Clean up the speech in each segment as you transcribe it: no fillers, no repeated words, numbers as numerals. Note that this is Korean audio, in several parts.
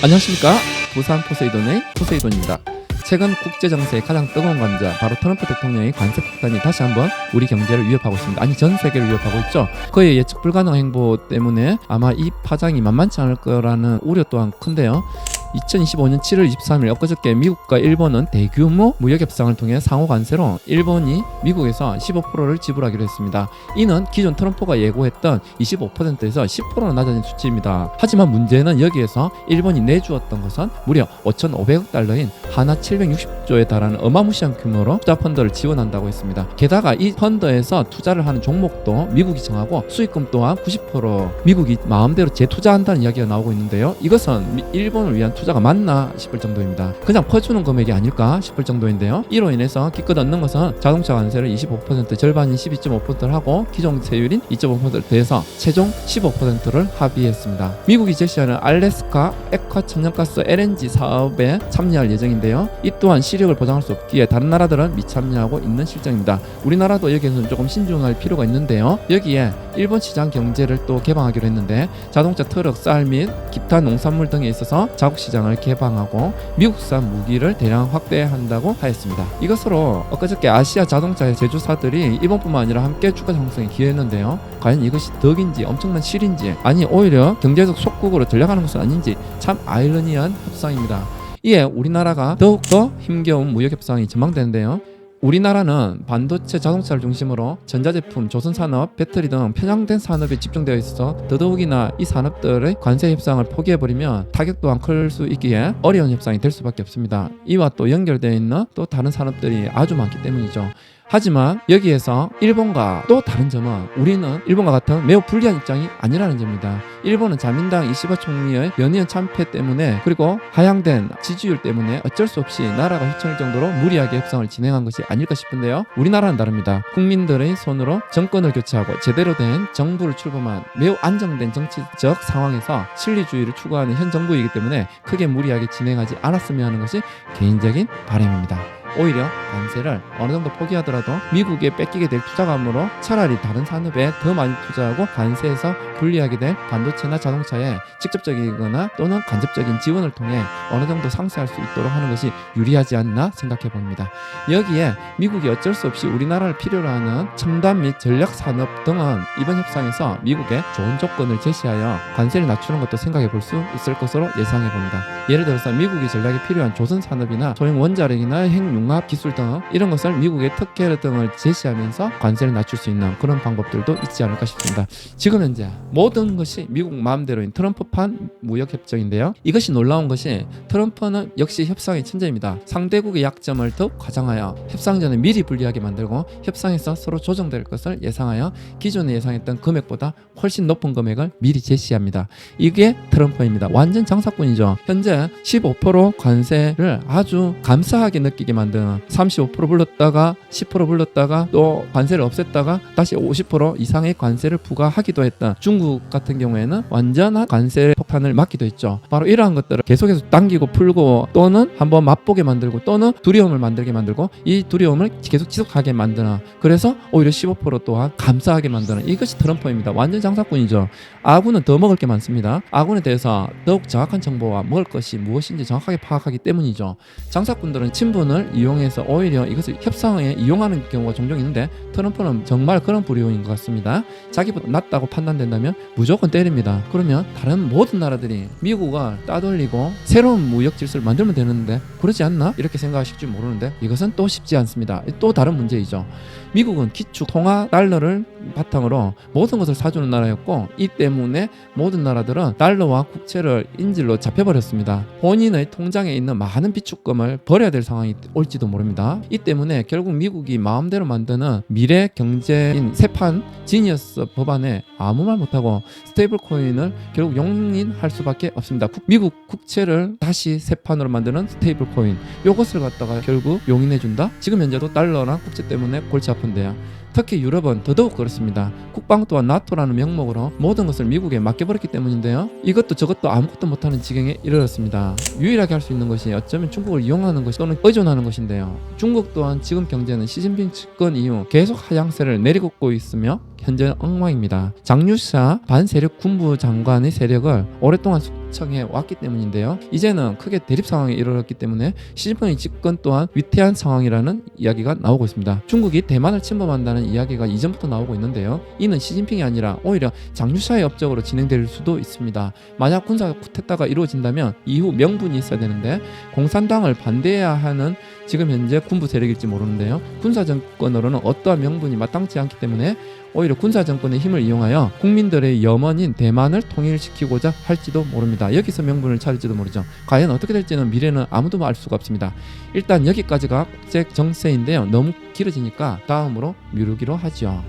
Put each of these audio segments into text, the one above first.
안녕하십니까. 부산 포세이돈의 포세이돈입니다. 최근 국제정세의 가장 뜨거운 관자 바로 트럼프 대통령의 관세 폭탄이 다시 한번 우리 경제를 위협하고 있습니다. 아니 전 세계를 위협하고 있죠. 그의 예측 불가능한 행보 때문에 아마 이 파장이 만만치 않을 거라는 우려 또한 큰데요. 2025년 7월 23일 엊그저께 미국과 일본은 대규모 무역협상을 통해 상호 관세로 일본이 미국에서 15%를 지불하기로 했습니다. 이는 기존 트럼프가 예고했던 25%에서 10%나 낮아진 수치입니다. 하지만 문제는 여기에서 일본이 내주었던 것은 무려 5,500억 달러인 하나 760조에 달하는 어마무시한 규모로 투자 펀드를 지원한다고 했습니다. 게다가 이 펀드에서 투자를 하는 종목도 미국이 정하고 수익금 또한 90% 미국이 마음대로 재투자한다는 이야기가 나오고 있는데요. 이것은 일본을 위한 투자가 맞나 싶을 정도입니다. 그냥 퍼주는 금액이 아닐까 싶을 정도인데요. 이로 인해서 기껏 얻는 것은 자동차 관세를 25% 절반인 12.5%를 하고 기존 세율인 2.5%를 더해서 최종 15%를 합의했습니다. 미국이 제시하는 알래스카 액화 천연가스 LNG 사업에 참여할 예정인데요. 이 또한 시력을 보장할 수 없기에 다른 나라들은 미참여하고 있는 실정입니다. 우리나라도 여기에서는 조금 신중할 필요가 있는데요. 여기에 일본 시장 경제를 또 개방하기로 했는데 자동차, 트럭, 쌀 및 기타 농산물 등에 있어서 자국 시장을 개방하고 미국산 무기를 대량 확대한다고 하였습니다. 이것으로 엊그저께 아시아 자동차의 제조사들이 일본뿐만 아니라 함께 주가 상승에 기여했는데요. 과연 이것이 덕인지 엄청난 실인지 아니 오히려 경제적 속국으로 전락하는 것은 아닌지 참 아이러니한 협상입니다. 이에 우리나라가 더욱더 힘겨운 무역협상이 전망되는데요. 우리나라는 반도체, 자동차를 중심으로 전자제품, 조선산업, 배터리 등 편향된 산업에 집중되어 있어서 더더욱이나 이 산업들의 관세 협상을 포기해버리면 타격 또한 클 수 있기에 어려운 협상이 될 수밖에 없습니다. 이와 또 연결되어 있는 또 다른 산업들이 아주 많기 때문이죠. 하지만 여기에서 일본과 또 다른 점은 우리는 일본과 같은 매우 불리한 입장이 아니라는 점입니다. 일본은 자민당 이시바 총리의 연이은 참패 때문에 그리고 하향된 지지율 때문에 어쩔 수 없이 나라가 휘청일 정도로 무리하게 협상을 진행한 것이 아닐까 싶은데요. 우리나라는 다릅니다. 국민들의 손으로 정권을 교체하고 제대로 된 정부를 출범한 매우 안정된 정치적 상황에서 실리주의를 추구하는 현 정부이기 때문에 크게 무리하게 진행하지 않았으면 하는 것이 개인적인 바람입니다. 오히려 관세를 어느 정도 포기하더라도 미국에 뺏기게 될 투자감으로 차라리 다른 산업에 더 많이 투자하고 관세에서 불리하게 될 반도체나 자동차에 직접적이거나 또는 간접적인 지원을 통해 어느 정도 상쇄할 수 있도록 하는 것이 유리하지 않나 생각해 봅니다. 여기에 미국이 어쩔 수 없이 우리나라를 필요로 하는 첨단 및 전략 산업 등은 이번 협상에서 미국에 좋은 조건을 제시하여 관세를 낮추는 것도 생각해 볼 수 있을 것으로 예상해 봅니다. 예를 들어서 미국이 전략에 필요한 조선 산업이나 소형 원자력이나 핵융합 기술 등 이런 것을 미국의 특혜 등을 제시하면서 관세를 낮출 수 있는 그런 방법들도 있지 않을까 싶습니다. 지금 현재 모든 것이 미국 마음대로인 트럼프판 무역협정인데요. 이것이 놀라운 것이 트럼프는 역시 협상의 천재입니다. 상대국의 약점을 더욱 과장하여 협상 전에 미리 불리하게 만들고 협상에서 서로 조정될 것을 예상하여 기존에 예상했던 금액보다 훨씬 높은 금액을 미리 제시합니다. 이게 트럼프입니다. 완전 장사꾼이죠. 현재 15% 관세를 아주 감사하게 느끼게 만드는 35% 불렀다가 10% 불렀다가 또 관세를 없앴다가 다시 50% 이상의 관세를 부과하기도 했던 중국 같은 경우에는 완전한 관세 폭탄을 맞기도 했죠. 바로 이러한 것들을 계속해서 당기고 풀고 또는 한번 맛보게 만들고 또는 두려움을 만들게 만들고 이 두려움을 계속 지속하게 만드는 그래서 오히려 15% 또한 감사하게 만드는 이것이 트럼프입니다. 완전 장사꾼이죠. 아군은 더 먹을 게 많습니다. 아군에 대해서 더욱 정확한 정보와 먹을 것이 무엇인지 정확하게 파악하기 때문이죠. 장사꾼들은 친분을 이용해서 오히려 이것을 협상에 이용하는 경우가 종종 있는데 트럼프는 정말 그런 부류인 것 같습니다. 자기보다 낫다고 판단된다면 무조건 때립니다. 그러면 다른 모든 나라들이 미국을 따돌리고 새로운 무역 질서를 만들면 되는데 그러지 않나? 이렇게 생각하실지 모르는데 이것은 또 쉽지 않습니다. 또 다른 문제이죠. 미국은 기축 통화 달러를 바탕으로 모든 것을 사주는 나라였고 이 때문에 모든 나라들은 달러와 국채를 인질로 잡혀버렸습니다. 본인의 통장에 있는 많은 비축금을 버려야 될 상황이 올지도 모릅니다. 이 때문에 결국 미국이 마음대로 만드는 미래 경제인 세판 지니어스 법안에 아무 말 못하고 스테이블 코인을 결국 용인할 수밖에 없습니다. 미국 국채를 다시 세판으로 만드는 스테이블 코인 요것을 갖다가 결국 용인해준다? 지금 현재도 달러랑 국채 때문에 골치 아픈데요. 특히 유럽은 더더욱 그렇습니다. 국방 또한 나토라는 명목으로 모든 것을 미국에 맡겨버렸기 때문인데요. 이것도 저것도 아무것도 못하는 지경에 이르렀습니다. 유일하게 할 수 있는 것이 어쩌면 중국을 이용하는 것 또는 의존하는 것인데요. 중국 또한 지금 경제는 시진핑 집권 이후 계속 하향세를 내리고 있으며 현재는 엉망입니다. 장유샤 반세력 군부 장관의 세력을 오랫동안 요청해 왔기 때문인데요. 이제는 크게 대립 상황에 이르렀기 때문에 시진핑의 집권 또한 위태한 상황이라는 이야기가 나오고 있습니다. 중국이 대만을 침범한다는 이야기가 이전부터 나오고 있는데요. 이는 시진핑이 아니라 오히려 장주샤의 업적으로 진행될 수도 있습니다. 만약 군사 쿠데타가 이루어진다면 이후 명분이 있어야 되는데 공산당을 반대해야 하는 지금 현재 군부 세력일지 모르는데요. 군사 정권으로는 어떠한 명분이 마땅치 않기 때문에 오히려 군사 정권의 힘을 이용하여 국민들의 염원인 대만을 통일시키고자 할지도 모릅니다. 여기서 명분을 찾을지도 모르죠. 과연 어떻게 될지는 미래는 아무도 알 수가 없습니다. 일단 여기까지가 국제 정세인데요. 너무 길어지니까 다음으로 미루기로 하죠.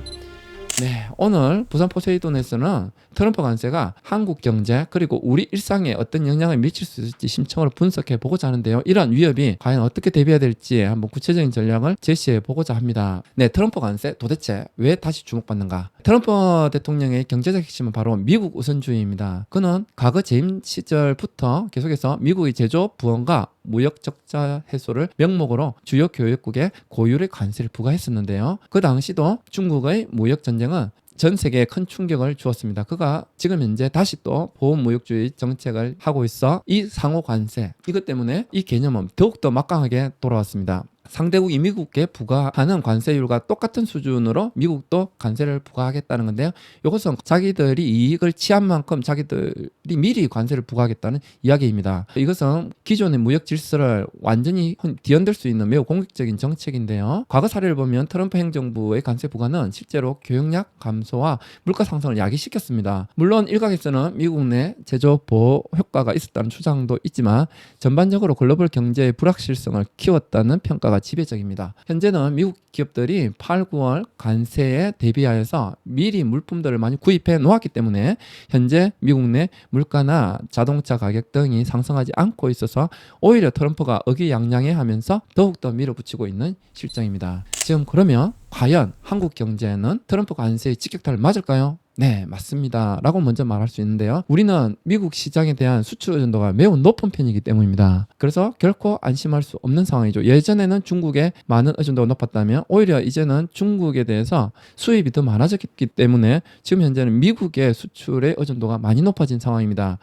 네, 오늘 부산 포세이돈에서는 트럼프 관세가 한국 경제 그리고 우리 일상에 어떤 영향을 미칠 수 있을지 심층으로 분석해 보고자 하는데요. 이러한 위협이 과연 어떻게 대비해야 될지 한번 구체적인 전략을 제시해 보고자 합니다. 네, 트럼프 관세 도대체 왜 다시 주목받는가? 트럼프 대통령의 경제적 핵심은 바로 미국 우선주의입니다. 그는 과거 재임 시절부터 계속해서 미국의 제조업 부원과 무역 적자 해소를 명목으로 주요 교역국에 고율의 관세를 부과했었는데요. 그 당시도 중국의 무역 전쟁은 전 세계에 큰 충격을 주었습니다. 그가 지금 현재 다시 또 보호무역주의 정책을 하고 있어 이 상호 관세 이것 때문에 이 개념은 더욱더 막강하게 돌아왔습니다. 상대국이 미국에 부과하는 관세율과 똑같은 수준으로 미국도 관세를 부과하겠다는 건데요. 이것은 자기들이 이익을 취한 만큼 자기들이 미리 관세를 부과하겠다는 이야기입니다. 이것은 기존의 무역 질서를 완전히 뒤흔들 수 있는 매우 공격적인 정책인데요. 과거 사례를 보면 트럼프 행정부의 관세 부과는 실제로 교역량 감소와 물가 상승을 야기시켰습니다. 물론 일각에서는 미국 내 제조업 보호 효과가 있었다는 주장도 있지만 전반적으로 글로벌 경제의 불확실성을 키웠다는 평가가 지배적입니다. 현재는 미국 기업들이 8, 9월 관세에 대비하여서 미리 물품들을 많이 구입해 놓았기 때문에 현재 미국 내 물가나 자동차 가격 등이 상승하지 않고 있어서 오히려 트럼프가 의기양양해하면서 더욱더 밀어붙이고 있는 실정입니다. 지금 그러면 과연 한국 경제는 트럼프 관세의 직격탄을 맞을까요? 네, 맞습니다. 라고 먼저 말할 수 있는데요. 우리는 미국 시장에 대한 수출 의존도가 매우 높은 편이기 때문입니다. 그래서 결코 안심할 수 없는 상황이죠. 예전에는 중국에 많은 의존도가 높았다면 오히려 이제는 중국에 대해서 수입이 더 많아졌기 때문에 지금 현재는 미국의 수출의 의존도가 많이 높아진 상황입니다.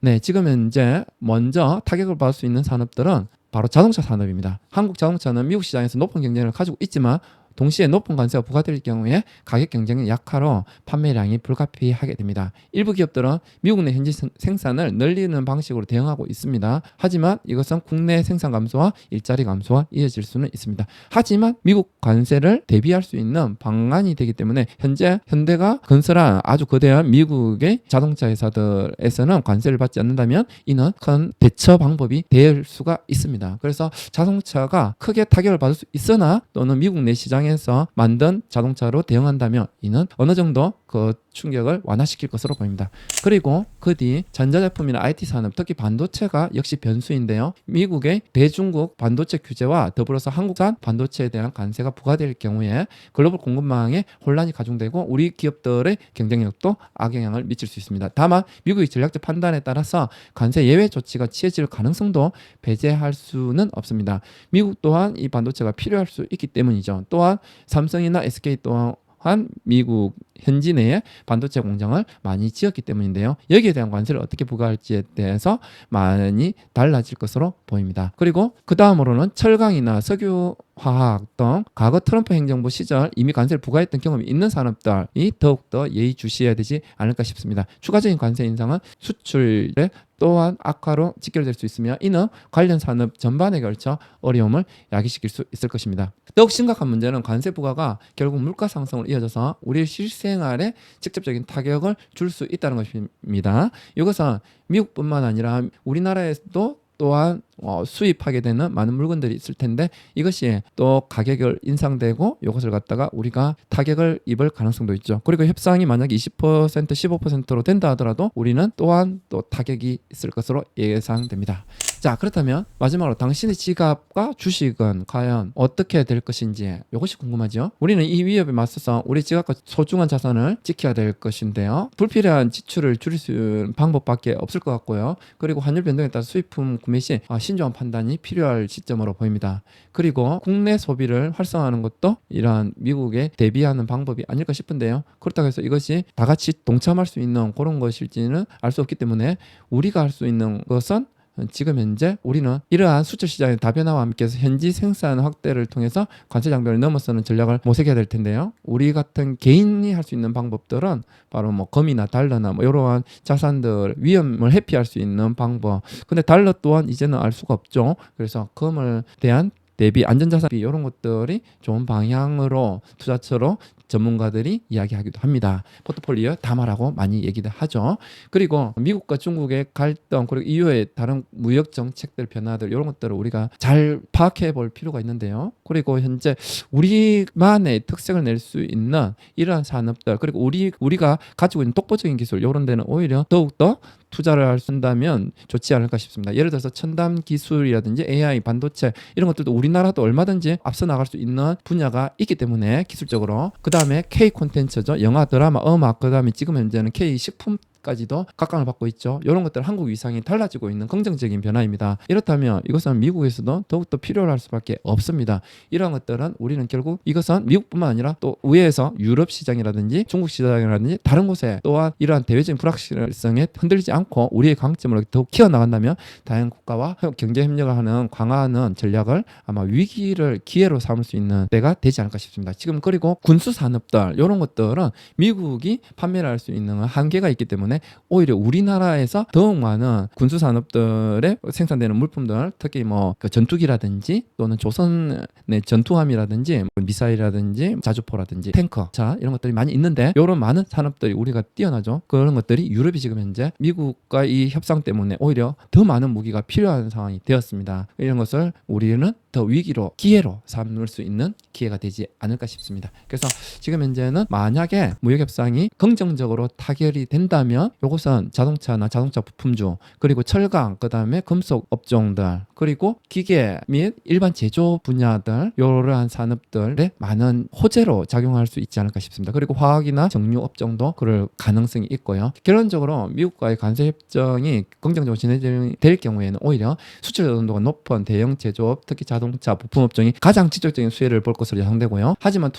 네, 지금 현재 먼저 타격을 받을 수 있는 산업들은 바로 자동차 산업입니다. 한국 자동차는 미국 시장에서 높은 경쟁력을 가지고 있지만 동시에 높은 관세가 부과될 경우에 가격 경쟁이 약화로 판매량이 불가피하게 됩니다. 일부 기업들은 미국 내 현지 생산을 늘리는 방식으로 대응하고 있습니다. 하지만 이것은 국내 생산 감소와 일자리 감소와 이어질 수는 있습니다. 하지만 미국 관세를 대비할 수 있는 방안이 되기 때문에 현재 현대가 건설한 아주 거대한 미국의 자동차 회사들에서는 관세를 받지 않는다면 이는 큰 대처 방법이 될 수가 있습니다. 그래서 자동차가 크게 타격을 받을 수 있으나 또는 미국 내 시장에 에서 만든 자동차로 대응한다면 이는 어느 정도 그 충격을 완화시킬 것으로 보입니다. 그리고 그 뒤 전자제품이나 IT 산업, 특히 반도체가 역시 변수인데요. 미국의 대중국 반도체 규제와 더불어서 한국산 반도체에 대한 관세가 부과될 경우에 글로벌 공급망에 혼란이 가중되고 우리 기업들의 경쟁력도 악영향을 미칠 수 있습니다. 다만 미국의 전략적 판단에 따라서 관세 예외 조치가 취해질 가능성도 배제할 수는 없습니다. 미국 또한 이 반도체가 필요할 수 있기 때문이죠. 또한 삼성이나 SK 또한 미국 현지 내에 반도체 공장을 많이 지었기 때문인데요. 여기에 대한 관세를 어떻게 부과할지에 대해서 많이 달라질 것으로 보입니다. 그리고 그 다음으로는 철강이나 석유 화학 등 과거 트럼프 행정부 시절 이미 관세를 부과했던 경험이 있는 산업들이 더욱더 예의주시해야 되지 않을까 싶습니다. 추가적인 관세 인상은 수출에 또한 악화로 직결될 수 있으며 이는 관련 산업 전반에 걸쳐 어려움을 야기시킬 수 있을 것입니다. 더욱 심각한 문제는 관세 부과가 결국 물가 상승으로 이어져서 우리의 실생활에 직접적인 타격을 줄 수 있다는 것입니다. 이것은 미국뿐만 아니라 우리나라에도 또한 수입하게 되는 많은 물건들이 있을 텐데 이것이 또 가격을 인상되고 이것을 갖다가 우리가 타격을 입을 가능성도 있죠. 그리고 협상이 만약에 20% 15%로 된다 하더라도 우리는 또한 또 타격이 있을 것으로 예상됩니다. 자, 그렇다면 마지막으로 당신의 지갑과 주식은 과연 어떻게 될 것인지 이것이 궁금하죠. 우리는 이 위협에 맞서서 우리 지갑과 소중한 자산을 지켜야 될 것인데요. 불필요한 지출을 줄일 수 있는 방법밖에 없을 것 같고요. 그리고 환율 변동에 따라 수입품 구매 시 신중한 판단이 필요할 시점으로 보입니다. 그리고 국내 소비를 활성화하는 것도 이러한 미국에 대비하는 방법이 아닐까 싶은데요. 그렇다고 해서 이것이 다 같이 동참할 수 있는 그런 것일지는 알 수 없기 때문에 우리가 할 수 있는 것은 지금 현재 우리는 이러한 수출 시장의 다변화와 함께해서 현지 생산 확대를 통해서 관세 장벽을 넘어서는 전략을 모색해야 될 텐데요. 우리 같은 개인이 할 수 있는 방법들은 바로 뭐 금이나 달러나 뭐 이러한 자산들 위험을 회피할 수 있는 방법. 근데 달러 또한 이제는 알 수가 없죠. 그래서 금을 대한 대비 안전자산 이런 것들이 좋은 방향으로 투자처로 전문가들이 이야기하기도 합니다. 포트폴리오 담아라고 많이 얘기를 하죠. 그리고 미국과 중국의 갈등 그리고 이후의 다른 무역 정책들 변화들 이런 것들을 우리가 잘 파악해 볼 필요가 있는데요. 그리고 현재 우리만의 특색을 낼 수 있는 이러한 산업들 그리고 우리가 가지고 있는 독보적인 기술 이런 데는 오히려 더욱더 투자를 한다면 좋지 않을까 싶습니다. 예를 들어서 첨단 기술이라든지 AI, 반도체 이런 것들도 우리나라도 얼마든지 앞서 나갈 수 있는 분야가 있기 때문에 기술적으로 그 다음에 K 콘텐츠죠. 영화, 드라마, 음악 그 다음에 지금 현재는 K 식품 까지도 각광을 받고 있죠. 이런 것들 한국 위상이 달라지고 있는 긍정적인 변화입니다. 이렇다면 이것은 미국에서도 더욱더 필요로 할 수밖에 없습니다. 이런 것들은 우리는 결국 이것은 미국뿐만 아니라 또 의회에서 유럽 시장이라든지 중국 시장이라든지 다른 곳에 또한 이러한 대외적인 불확실성에 흔들리지 않고 우리의 강점을 더욱 키워나간다면 다양한 국가와 경제 협력을 하는 강화하는 전략을 아마 위기를 기회로 삼을 수 있는 때가 되지 않을까 싶습니다. 지금 그리고 군수 산업들 이런 것들은 미국이 판매를 할 수 있는 한계가 있기 때문에 오히려 우리나라에서 더욱 많은 군수 산업들에 생산되는 물품들 특히 뭐 그 전투기라든지 또는 조선의 전투함이라든지 미사일이라든지 자주포라든지 탱커 자 이런 것들이 많이 있는데 이런 많은 산업들이 우리가 뛰어나죠. 그런 것들이 유럽이 지금 현재 미국과 이 협상 때문에 오히려 더 많은 무기가 필요한 상황이 되었습니다. 이런 것을 우리는 더 위기로 기회로 삼을 수 있는 기회가 되지 않을까 싶습니다. 그래서 지금 현재는 만약에 무역협상이 긍정적으로 타결이 된다면 이것은 자동차나 자동차 부품주 그리고 철강 그 다음에 금속 업종들 그리고 기계 및 일반 제조 분야들 이러한 산업들에 많은 호재로 작용할 수 있지 않을까 싶습니다. 그리고 화학이나 정유 업종도 그럴 가능성이 있고요. 결론적으로 미국과의 관세 협정이 긍정적으로 진행될 경우에는 오히려 수출 연도가 높은 대형 제조업 특히 자동차 부품 업종이 가장 직접적인 수혜를 볼 것으로 예상되고요. 하지만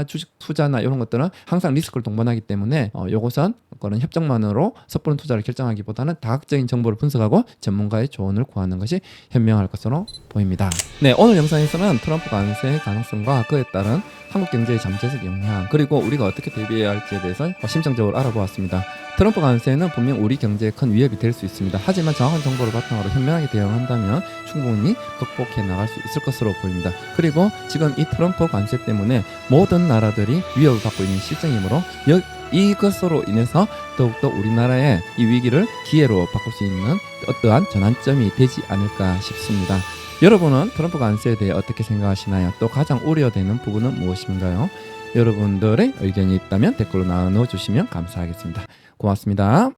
주식 투자나 이런 것들은 항상 리스크를 동반하기 때문에 이것은 그런 협정만으로 섣부른 투자를 결정하기보다는 다각적인 정보를 분석하고 전문가의 조언을 구하는 것이 현명할 것으로 보입니다. 네, 오늘 영상에서는 트럼프 관세의 가능성과 그에 따른 한국 경제의 잠재적 영향 그리고 우리가 어떻게 대비해야 할지에 대해서 심층적으로 알아보았습니다. 트럼프 관세는 분명 우리 경제에 큰 위협이 될 수 있습니다. 하지만 정확한 정보를 바탕으로 현명하게 대응한다면 충분히 극복해 나갈 수 있을 것으로 보입니다. 그리고 지금 이 트럼프 관세 때문에 모든 나라들이 위협을 받고 있는 실정이므로 이것으로 인해서 더욱더 우리나라의 이 위기를 기회로 바꿀 수 있는 어떠한 전환점이 되지 않을까 싶습니다. 여러분은 트럼프 관세에 대해 어떻게 생각하시나요? 또 가장 우려되는 부분은 무엇인가요? 여러분들의 의견이 있다면 댓글로 나눠주시면 감사하겠습니다. 고맙습니다.